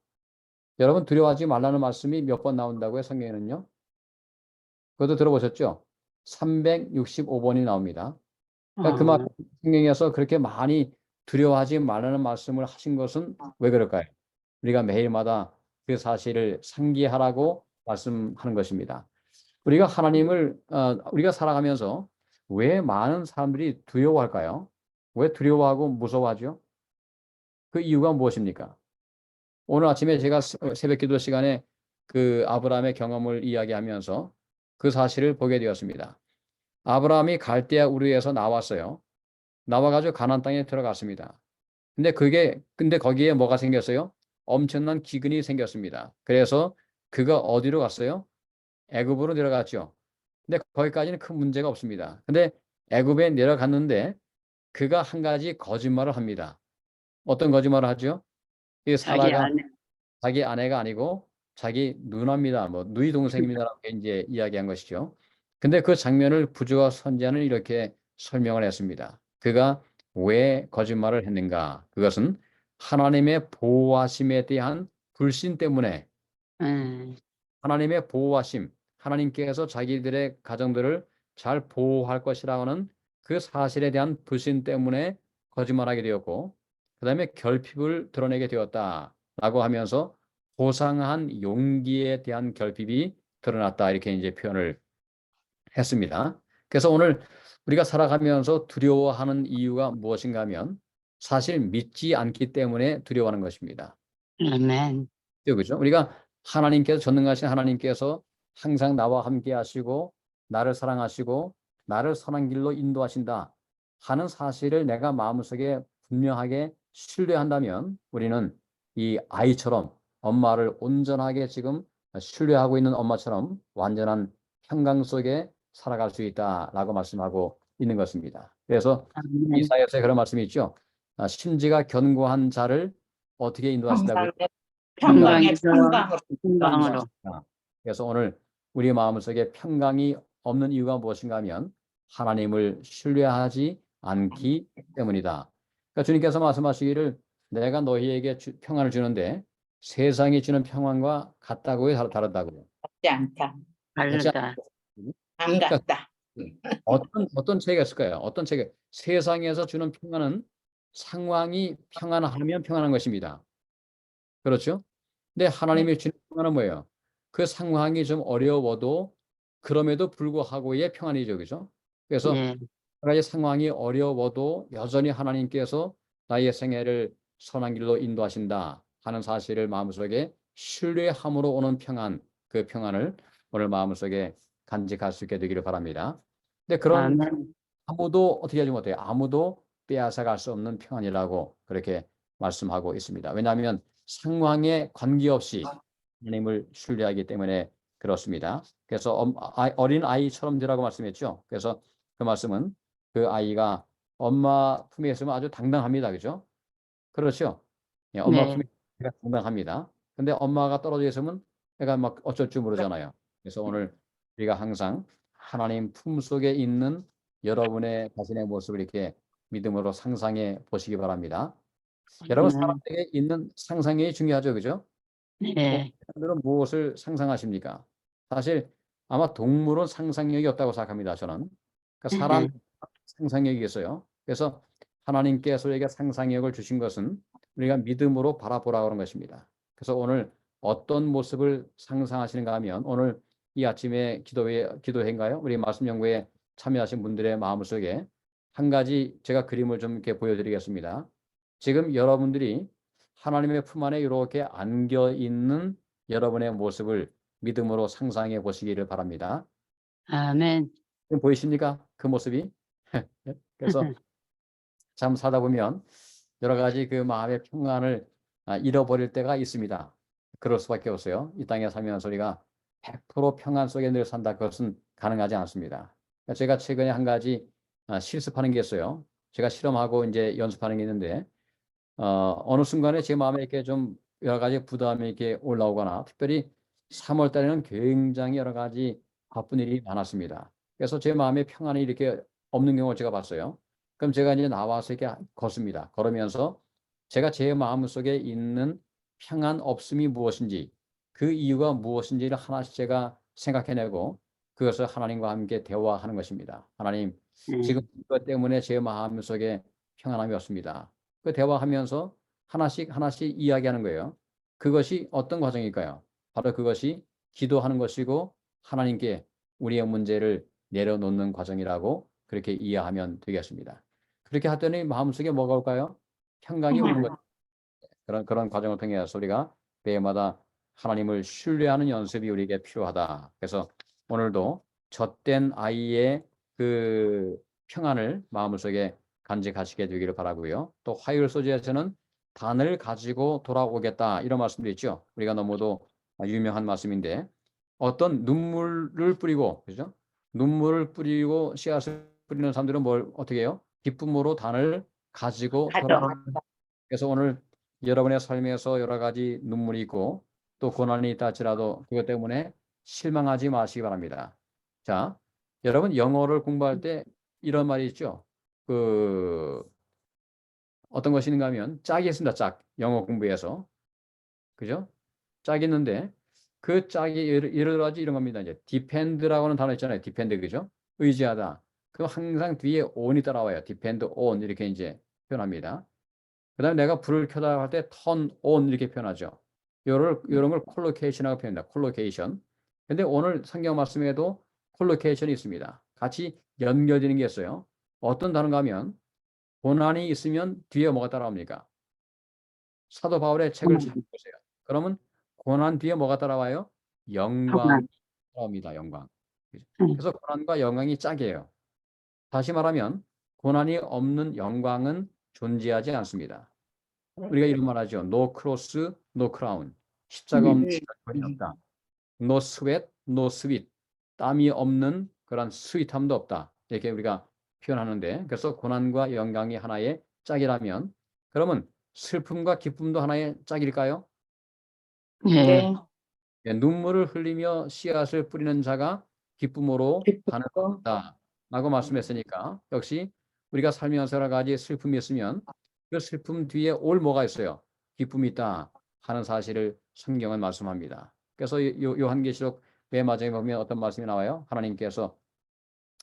여러분 두려워하지 말라는 말씀이 몇 번 나온다고요? 성경에는요. 그것도 들어보셨죠? 365번이 나옵니다. 그러니까 그 말, 어, 성경에서 그렇게 많이 두려워하지 말라는 말씀을 하신 것은 왜 그럴까요? 우리가 매일마다 그 사실을 상기하라고 말씀하는 것입니다. 우리가 하나님을 우리가 살아가면서 왜 많은 사람들이 두려워할까요? 왜 두려워하고 무서워하죠? 그 이유가 무엇입니까? 오늘 아침에 제가 새벽 기도 시간에 그 아브라함의 경험을 이야기하면서 그 사실을 보게 되었습니다. 아브라함이 갈대아 우르에서 나왔어요. 나와가지고 가나안 땅에 들어갔습니다. 근데 거기에 뭐가 생겼어요? 엄청난 기근이 생겼습니다. 그래서 그가 어디로 갔어요? 애굽으로 내려갔죠. 근데 거기까지는 큰 문제가 없습니다. 근데 애굽에 내려갔는데 그가 한 가지 거짓말을 합니다. 어떤 거짓말을 하죠? 이 자기 사라가 안에 자기 아내가 아니고 자기 누나입니다. 뭐 누이 동생입니다라고 이제 이야기한 것이죠. 근데 그 장면을 부조와 선지자는 이렇게 설명을 했습니다. 그가 왜 거짓말을 했는가? 그것은 하나님의 보호하심에 대한 불신 때문에 예, 하나님의 보호하심, 하나님께서 자기들의 가정들을 잘 보호할 것이라는 그 사실에 대한 불신 때문에 거짓말하게 되었고, 그 다음에 결핍을 드러내게 되었다라고 하면서 고상한 용기에 대한 결핍이 드러났다 이렇게 이제 표현을 했습니다. 그래서 오늘 우리가 살아가면서 두려워하는 이유가 무엇인가 하면 사실 믿지 않기 때문에 두려워하는 것입니다. 아멘. 그죠? 우리가 하나님께서 전능하신 하나님께서 항상 나와 함께 하시고 나를 사랑하시고 나를 선한 길로 인도하신다 하는 사실을 내가 마음속에 분명하게 신뢰한다면 우리는 이 아이처럼 엄마를 온전하게 지금 신뢰하고 있는 엄마처럼 완전한 평강 속에 살아갈 수 있다라고 말씀하고 있는 것입니다. 그래서 아멘. 이사야서에 그런 말씀이 있죠. 심지가 견고한 자를 어떻게 인도하신다고요? 평강의 평강에서 평강으로 건강으로. 그래서 오늘 우리 마음속에 평강이 없는 이유가 무엇인가 하면 하나님을 신뢰하지 않기 때문이다. 그러니까 주님께서 말씀하시기를 내가 너희에게 평안을 주는데 세상이 주는 평안과 같다고요? 다르다고요? 같지 않다. 같지 다르다. 않- 안 그러니까 같다. 어떤 차이가 있을까요? 어떤 차이가? 세상에서 주는 평안은 상황이 평안하면 평안한 것입니다. 그렇죠? 근데 하나님이 주는 평안은 뭐예요? 그 상황이 좀 어려워도 그럼에도 불구하고의 평안이죠. 그죠? 그래서 예, 여러 가지 상황이 어려워도 여전히 하나님께서 나의 생애를 선한 길로 인도하신다 하는 사실을 마음속에 신뢰함으로 오는 평안, 그 평안을 오늘 마음속에 간직할 수 있게 되기를 바랍니다. 근데 그런 아멘. 아무도 어떻게 하지 못해요. 아무도 빼앗아갈 수 없는 평안이라고 그렇게 말씀하고 있습니다. 왜냐하면 상황에 관계없이 하나님을 신뢰하기 때문에 그렇습니다. 그래서 어린 아이처럼 되라고 말씀했죠. 그래서 그 말씀은 그 아이가 엄마 품에 있으면 아주 당당합니다. 그죠? 그렇죠? 예, 엄마 네. 품에 있으면 당당합니다. 근데 엄마가 떨어져 있으면 애가 막 어쩔 줄 모르잖아요. 그래서 오늘 우리가 항상 하나님 품 속에 있는 여러분의 자신의 모습을 이렇게 믿음으로 상상해 보시기 바랍니다. 여러분 아멘. 사람에게 있는 상상이 중요하죠. 그죠? 네. 여러분들은 무엇을 상상하십니까? 사실 아마 동물은 상상력이 없다고 생각합니다. 저는. 그러니까 사람 상상력이 있어요. 그래서 하나님께서 우리에게 상상력을 주신 것은 우리가 믿음으로 바라보라고 하는 것입니다. 그래서 오늘 어떤 모습을 상상하시는가 하면 오늘 이 아침에 기도회인가요? 우리 말씀 연구에 참여하신 분들의 마음속에 한 가지 제가 그림을 좀 이렇게 보여드리겠습니다. 지금 여러분들이 하나님의 품 안에 이렇게 안겨 있는 여러분의 모습을 믿음으로 상상해 보시기를 바랍니다. 아멘. 지금 보이십니까? 그 모습이? 그래서 참 살다 보면 여러 가지 그 마음의 평안을 잃어버릴 때가 있습니다. 그럴 수밖에 없어요. 이 땅에 살면서 우리가 100% 평안 속에 늘 산다. 그것은 가능하지 않습니다. 제가 최근에 한 가지 실습하는 게 있어요. 제가 실험하고 이제 연습하는 게 있는데 어느 순간에 제 마음에 이렇게 좀 여러 가지 부담이 이렇게 올라오거나 특별히 3월 달에는 굉장히 여러 가지 바쁜 일이 많았습니다. 그래서 제 마음에 평안이 이렇게 없는 경우를 제가 봤어요. 그럼 제가 이제 나와서 이렇게 걷습니다. 걸으면서 제가 제 마음속에 있는 평안 없음이 무엇인지 그 이유가 무엇인지를 하나씩 제가 생각해내고 그것을 하나님과 함께 대화하는 것입니다. 하나님, 지금 이것 때문에 제 마음속에 평안함이 없습니다. 그 대화하면서 하나씩 하나씩 이야기하는 거예요. 그것이 어떤 과정일까요? 바로 그것이 기도하는 것이고 하나님께 우리의 문제를 내려놓는 과정이라고 그렇게 이해하면 되겠습니다. 그렇게 하더니 마음속에 뭐가 올까요? 평강이 오는 것. 그런 과정을 통해서 우리가 매일마다 하나님을 신뢰하는 연습이 우리에게 필요하다. 그래서 오늘도 젖된 아이의 그 평안을 마음속에 간직하시게 되기를 바라고요. 또 화요일 소재에서는 단을 가지고 돌아오겠다 이런 말씀도 있죠. 우리가 너무도 유명한 말씀인데 어떤 눈물을 뿌리고 그죠? 눈물을 뿌리고 씨앗을 뿌리는 사람들은 뭘 어떻게 해요? 기쁨으로 단을 가지고 돌아. 그래서 오늘 여러분의 삶에서 여러 가지 눈물이 있고 또 고난이 있다 할지라도 그것 때문에 실망하지 마시기 바랍니다. 자, 여러분 영어를 공부할 때 이런 말이 있죠. 그 어떤 것이 있는가 하면 짝이 있습니다. 짝. 영어 공부에서. 그죠? 짝이 있는데 그 짝이 예를 들어 이런 겁니다. 이제 depend라고 하는 단어 있잖아요. depend 그죠? 의지하다. 그 항상 뒤에 on이 따라와요. depend on 이렇게 이제 표현합니다. 그다음에 내가 불을 켜다 할 때 turn on 이렇게 표현하죠. 이런 걸 콜로케이션이라고 표현합니다. 콜로케이션. 근데 오늘 성경 말씀에도 콜로케이션이 있습니다. 같이 연결되는 게 있어요. 어떤 단어가 하면 고난이 있으면 뒤에 뭐가 따라옵니까? 사도 바울의 책을 잘 보세요. 그러면 고난 뒤에 뭐가 따라와요? 영광이 따라옵니다. 영광. 그래서 고난과 영광이 짝이에요. 다시 말하면 고난이 없는 영광은 존재하지 않습니다. 우리가 이런 말 하죠. No cross, no crown. 십자가 없는 십자가는 없다. No sweat, no sweet. 땀이 없는 그런 스윗함도 없다. 이렇게 우리가 표현하는데 그래서 고난과 영광이 하나의 짝이라면 그러면 슬픔과 기쁨도 하나의 짝일까요? 네. 예, 눈물을 흘리며 씨앗을 뿌리는 자가 기쁨으로 가는 것이다 라고 말씀했으니까 역시 우리가 살면서 여러 가지 슬픔이 있으면 그 슬픔 뒤에 올 뭐가 있어요? 기쁨이 있다 하는 사실을 성경은 말씀합니다. 그래서 요한계시록 맨 마지막에 보면 어떤 말씀이 나와요? 하나님께서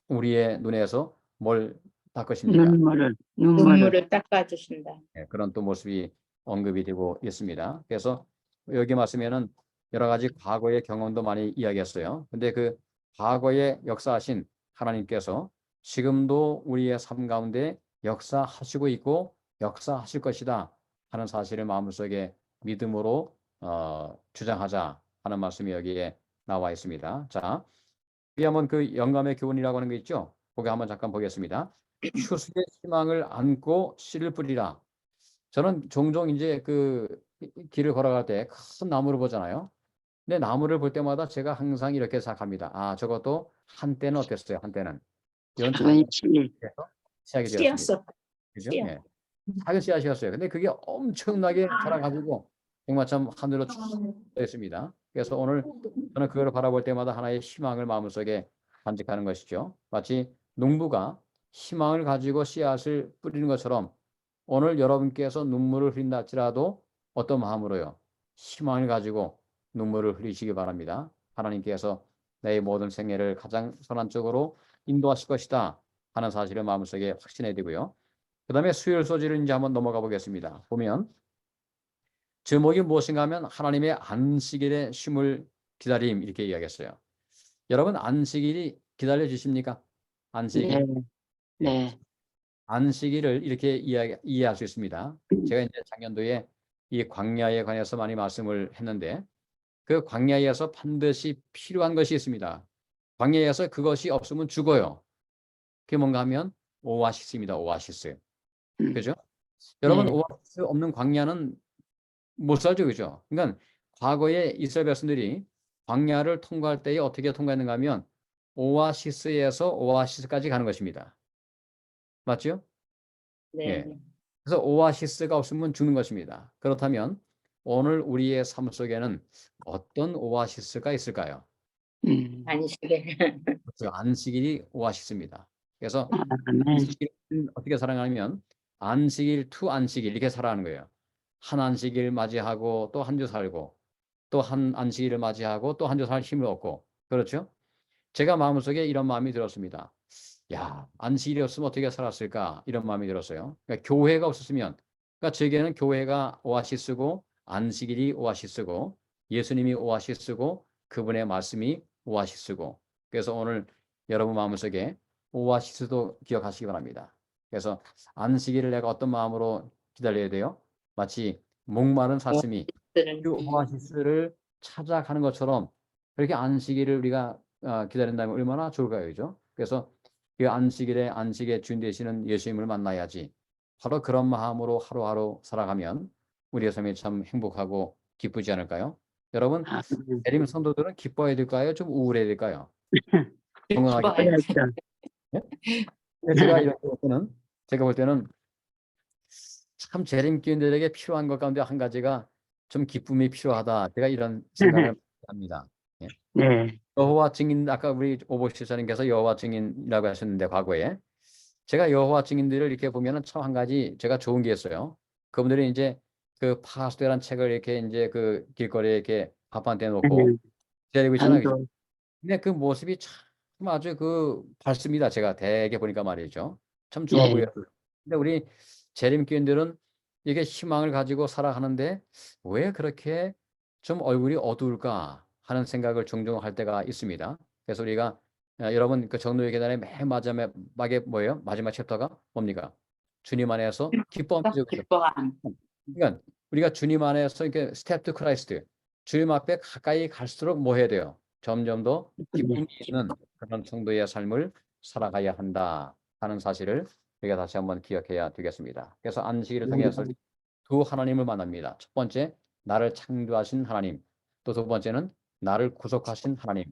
우리의 눈에서 뭘 닦으십니까? 눈물을 눈물을 닦아주신다. 예, 그런 또 모습이 언급이 되고 있습니다. 그래서 여기 말씀에는 여러 가지 과거의 경험도 많이 이야기했어요. 근데 그 과거에 역사하신 하나님께서 지금도 우리의 삶 가운데 역사하시고 있고 역사하실 것이다 하는 사실을 마음속에 믿음으로 주장하자 하는 말씀이 여기에 나와 있습니다. 자, 여기 한번 그 영감의 교훈이라고 하는 게 있죠. 거기 한번 잠깐 보겠습니다. 추수의 희망을 안고 씨를 뿌리라. 저는 종종 이제 그 길을 걸어갈 때 큰 나무를 보잖아요. 근데 나무를 볼 때마다 제가 항상 이렇게 생각합니다. 아, 저것도 한때는 어땠어요? 한때는 이런 작은 작은 씨. 시작이 되었습니다. 씨였어. 그죠? 씨앗. 예. 작은 씨앗이었어요. 근데 그게 엄청나게 자라가지고 정말 참 하늘로 쭉 있습니다. 그래서 오늘 저는 그걸 바라볼 때마다 하나의 희망을 마음속에 간직하는 것이죠. 마치 농부가 희망을 가지고 씨앗을 뿌리는 것처럼 오늘 여러분께서 눈물을 흘린다 할지라도 어떤 마음으로요? 희망을 가지고 눈물을 흘리시기 바랍니다. 하나님께서 내 모든 생애를 가장 선한 쪽으로 인도하실 것이다 하는 사실을 마음속에 확신해야 되고요. 그 다음에 수요일 소지를 이제 한번 넘어가 보겠습니다. 보면 제목이 무엇인가 하면 하나님의 안식일의 쉼을 기다림 이렇게 이야기했어요. 여러분 안식일이 기다려 주십니까? 안식일. 네. 네. 안식일을 이렇게 이해할 수 있습니다. 제가 이제 작년도에 이 광야에 관해서 많이 말씀을 했는데 그 광야에서 반드시 필요한 것이 있습니다. 광야에서 그것이 없으면 죽어요. 그게 뭔가 하면 오아시스입니다. 오아시스. 그죠? 여러분 네. 오아시스 없는 광야는 못 살죠, 그죠? 그러니까 과거에 이스라엘 백성들이 광야를 통과할 때에 어떻게 통과했는가 하면 오아시스에서 오아시스까지 가는 것입니다. 맞죠? 네. 예. 그래서 오아시스가 없으면 죽는 것입니다. 그렇다면 오늘 우리의 삶 속에는 어떤 오아시스가 있을까요? 안식일. 그 안식일이 오아시스입니다. 그래서 아멘. 안식일은 어떻게 살아가냐면 안식일 투 안식일 이렇게 살아가는 거예요. 한 안식일 맞이하고 또 한 주 살고 또 한 안식일을 맞이하고 또 한 주 살 힘을 얻고 그렇죠? 제가 마음속에 이런 마음이 들었습니다. 야, 안식일이 없으면 어떻게 살았을까? 이런 마음이 들었어요. 그러니까 교회가 없었으면 그러니까 제게는 교회가 오아시스고 안식일이 오아시스고 예수님이 오아시스고 그분의 말씀이 오아시스고 그래서 오늘 여러분 마음속에 오아시스도 기억하시기 바랍니다. 그래서 안식일을 내가 어떤 마음으로 기다려야 돼요? 마치 목마른 사슴이 그 오아시스를 찾아가는 것처럼 그렇게 안식일을 우리가 기다린다면 얼마나 좋을까요? 그죠? 그래서 그 안식의 주인 되시는 예수님을 만나야지. 바로 그런 마음으로 하루하루 살아가면 우리의 삶이 참 행복하고 기쁘지 않을까요? 여러분, 아멘. 대림 성도들은 기뻐해야 될까요? 좀 우울해야 될까요? 건강하게. 기뻐해야죠. 제가 볼 때는 참 재림교인들에게 필요한 것 가운데 한 가지가 좀 기쁨이 필요하다. 제가 이런 생각을 합니다. 예. 네. 여호와 증인 아까 우리 오보시사님께서 여호와 증인이라고 하셨는데 과거에 제가 여호와 증인들을 이렇게 보면은 참 한 가지 제가 좋은 게 있어요. 그분들이 이제 그 파스토라는 책을 이렇게 이제 그 길거리에 이렇게 밥 한 대 놓고 기다리고 있잖아요. 그죠? 안도. 근데 그 모습이 참 아주 그 밝습니다. 제가 대개 보니까 말이죠. 참 좋아 네. 보여요. 근데 우리 재림교인들은 이게 희망을 가지고 살아가는데 왜 그렇게 좀 얼굴이 어두울까 하는 생각을 종종 할 때가 있습니다. 그래서 우리가 여러분 그 정로의 계단의 맨 마지막에 뭐예요? 마지막 챕터가 뭡니까? 주님 안에서 기뻐함이죠. 그죠? 기뻐함. 그러니까 우리가 주님 안에서 이렇게 스텝 투 크라이스트 주님 앞에 가까이 갈수록 뭐 해야 돼요? 점점 더 기쁨이 있는 그런 성도의 삶을 살아가야 한다 하는 사실을 우리가 다시 한번 기억해야 되겠습니다. 그래서 안식일을 통해서 두 하나님을 만납니다. 첫 번째, 나를 창조하신 하나님. 또 두 번째는 나를 구속하신 하나님.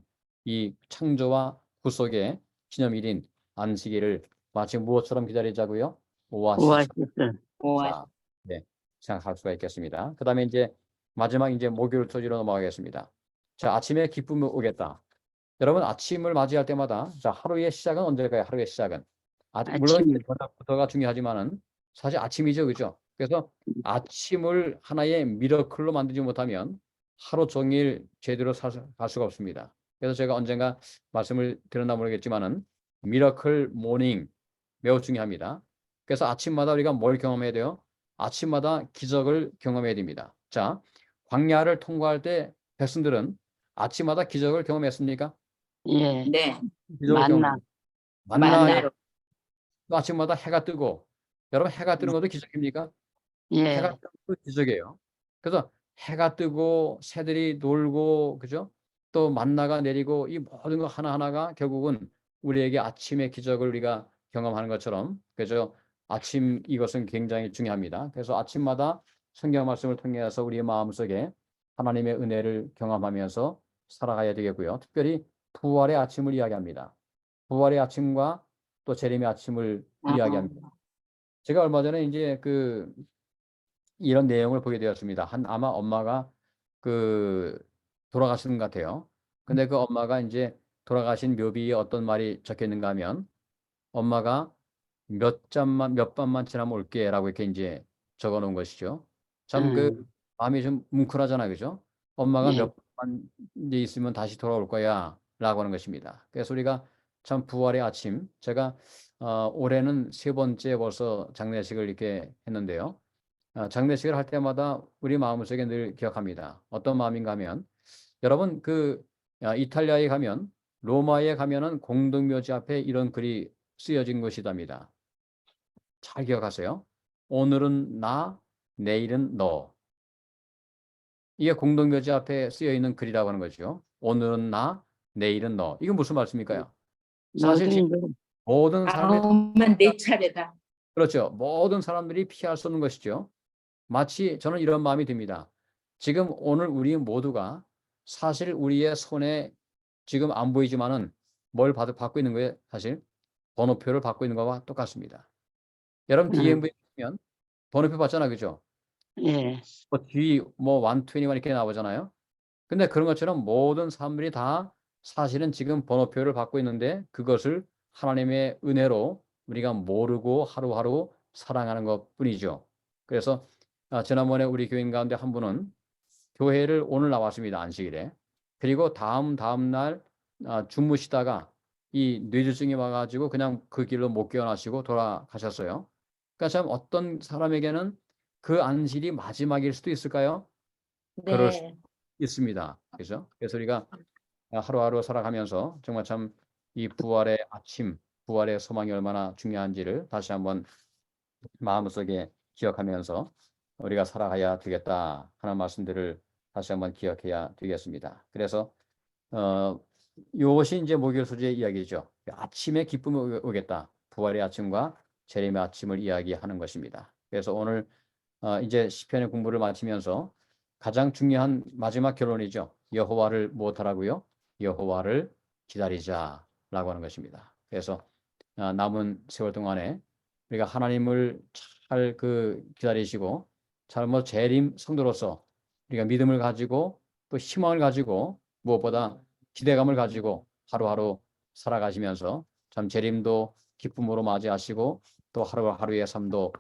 이 창조와 구속의 기념일인 안식일을 마치 무엇처럼 기다리자고요? 오아시스. 오아시스. 오아. 네, 생각할 수가 있겠습니다. 그 다음에 이제 마지막 이제 목요일 토지로 넘어가겠습니다. 자, 아침에 기쁨이 오겠다. 여러분 아침을 맞이할 때마다 자 하루의 시작은 언제일까요? 하루의 시작은 물론 아침. 부터가 중요하지만은 사실 아침이죠, 그죠? 그래서 아침을 하나의 미러클로 만들지 못하면 하루 종일 제대로 갈 수가 없습니다. 그래서 제가 언젠가 말씀을 드렸나 모르겠지만은 미러클 모닝 매우 중요합니다. 그래서 아침마다 우리가 뭘 경험해야 돼요? 아침마다 기적을 경험해야 됩니다. 자, 광야를 통과할 때 백성들은 아침마다 기적을 경험했습니까? 예. 네. 기적을 만나. 만나에 만나요. 또 아침마다 해가 뜨고 여러분 해가 뜨는 것도 기적입니까? 해가 예, 뜨고 기적이에요. 그래서 해가 뜨고 새들이 놀고 그죠? 또 만나가 내리고 이 모든 거 하나하나가 결국은 우리에게 아침의 기적을 우리가 경험하는 것처럼 그죠? 아침 이것은 굉장히 중요합니다. 그래서 아침마다 성경 말씀을 통해서 우리의 마음속에 하나님의 은혜를 경험하면서 살아가야 되겠고요. 특별히 부활의 아침을 이야기합니다. 부활의 아침과 또 재림의 아침을 아, 이야기합니다. 제가 얼마 전에 이제 이런 내용을 보게 되었습니다. 아마 엄마가 그 돌아가신 것 같아요. 근데 그 엄마가 이제 돌아가신 묘비에 어떤 말이 적혀 있는가 하면 엄마가 몇 밤만 지나면 올게라고 이렇게 이제 적어 놓은 것이죠. 참 마음이 좀 뭉클하잖아요. 그죠? 엄마가 예, 몇 밤만 이제 있으면 다시 돌아올 거야 라고 하는 것입니다. 그래서 우리가 참 부활의 아침 제가 올해는 세 번째 벌써 장례식을 이렇게 했는데요. 장례식을 할 때마다 우리 마음속에 늘 기억합니다. 어떤 마음인가 하면 여러분 이탈리아에 가면 로마에 가면은 공동묘지 앞에 이런 글이 쓰여진 것이답니다. 잘 기억하세요. 오늘은 나, 내일은 너. 이게 공동묘지 앞에 쓰여 있는 글이라고 하는 거죠. 오늘은 나, 내일은 너. 이건 무슨 말씀일까요? 사실 지금 모든 모든 사람들이 다음은 내 차례다. 그렇죠. 모든 사람들이 피할 수 없는 것이죠. 마치 저는 이런 마음이 듭니다. 지금 오늘 우리 모두가 사실 우리의 손에 지금 안 보이지만은 뭘 받고 있는 거예요? 사실 번호표를 받고 있는 거와 똑같습니다. 여러분 DMV 보면 번호표 받잖아, 그죠? 예, 뒤뭐 121 이렇게 나오잖아요. 근데 그런 것처럼 모든 사람들이 다 사실은 지금 번호표를 받고 있는데 그것을 하나님의 은혜로 우리가 모르고 하루하루 살아가는 것뿐이죠. 그래서 지난번에 우리 교인 가운데 한 분은 교회를 오늘 나왔습니다. 안식일에. 그리고 다음 날 주무시다가 이 뇌졸중이 와가지고 그냥 그 길로 못 깨어나시고 돌아가셨어요. 그러니까 참 어떤 사람에게는 그 안식일이 마지막일 수도 있을까요? 그럴 수 네. 있습니다. 그죠? 그래서 우리가 하루하루 살아가면서 정말 참 이 부활의 아침, 부활의 소망이 얼마나 중요한지를 다시 한번 마음속에 기억하면서 우리가 살아가야 되겠다 하는 말씀들을 다시 한번 기억해야 되겠습니다. 그래서 이것이 이제 목요일 소재의 이야기죠. 아침에 기쁨이 오겠다. 부활의 아침과 재림의 아침을 이야기하는 것입니다. 그래서 오늘 이제 시편의 공부를 마치면서 가장 중요한 마지막 결론이죠. 여호와를 무엇하라고요? 여호와를 기다리자라고 하는 것입니다. 그래서 남은 세월 동안에 우리가 하나님을 잘 기다리시고 잘못 재림 성도로서 우리가 믿음을 가지고 또 희망을 가지고 무엇보다 기대감을 가지고 하루하루 살아가시면서 참 재림도 기쁨으로 맞이하시고 또 하루하루의 삶도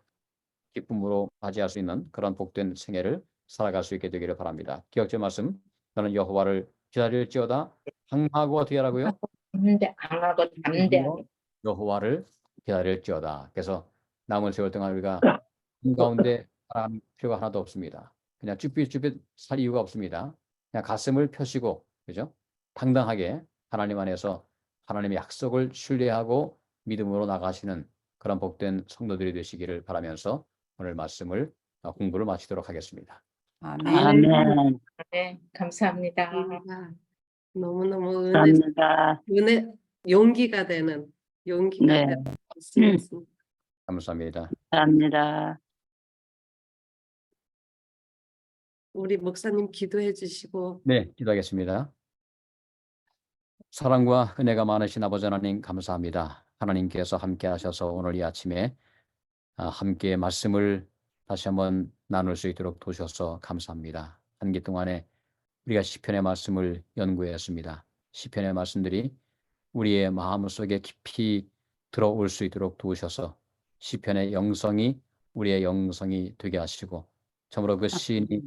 기쁨으로 맞이할 수 있는 그런 복된 생애를 살아갈 수 있게 되기를 바랍니다. 기억제 말씀 너는 여호와를 기다릴지어다 항하고 어떻게 하라고요? 근데 안 하고 담대하게. 여호와를 기다릴지어다. 그래서 남은 세월 동안 우리가 그 가운데 살아가는 필요가 하나도 없습니다. 그냥 쭈삣쭈삣 살 이유가 없습니다. 그냥 가슴을 펴시고 그죠? 당당하게 하나님 안에서 하나님의 약속을 신뢰하고 믿음으로 나가시는 그런 복된 성도들이 되시기를 바라면서 오늘 말씀을 공부를 마치도록 하겠습니다. 아멘, 네, 감사합니다. 너무너무 감사합니다. 용기가 되는 네, 말씀이었습니다. 감사합니다. 감사합니다. 우리 목사님 기도해 주시고 네, 기도하겠습니다. 사랑과 은혜가 많으신 아버지 하나님 감사합니다. 하나님께서 함께 하셔서 오늘 이 아침에 함께 말씀을 다시 한번 나눌 수 있도록 도셔서 감사합니다. 한 기 동안에 우리가 시편의 말씀을 연구했습니다. 시편의 말씀들이 우리의 마음속에 깊이 들어올 수 있도록 도우셔서 시편의 영성이 우리의 영성이 되게 하시고 참으로 그 시인이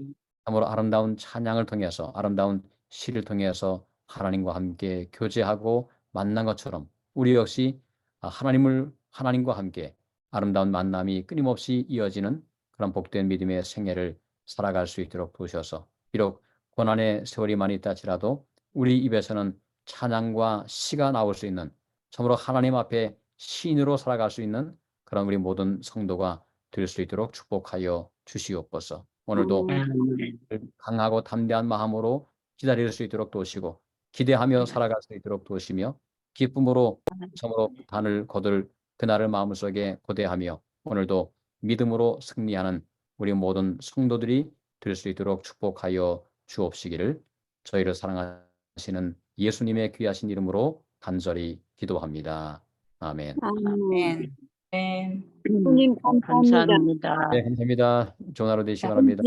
참으로 아름다운 찬양을 통해서 아름다운 시를 통해서 하나님과 함께 교제하고 만난 것처럼 우리 역시 하나님과 함께 아름다운 만남이 끊임없이 이어지는 그런 복된 믿음의 생애를 살아갈 수 있도록 도우셔서 비록 고난의 세월이 많이 있다 할지라도 우리 입에서는 찬양과 시가 나올 수 있는 참으로 하나님 앞에 시인으로 살아갈 수 있는 그런 우리 모든 성도가 될 수 있도록 축복하여 주시옵소서. 오늘도 아멘. 강하고 담대한 마음으로 기다릴 수 있도록 도우시고 기대하며 살아갈 수 있도록 도우시며 기쁨으로 참으로 단을 거둘 그날을 마음속에 고대하며 오늘도 믿음으로 승리하는 우리 모든 성도들이 될 수 있도록 축복하여 주옵시기를 저희를 사랑하시는 예수님의 귀하신 이름으로 간절히 기도합니다. 아멘. 아멘. 네. 주님 감사합니다. 감사합니다. 네, 감사합니다. 좋은 하루 되시기 바랍니다.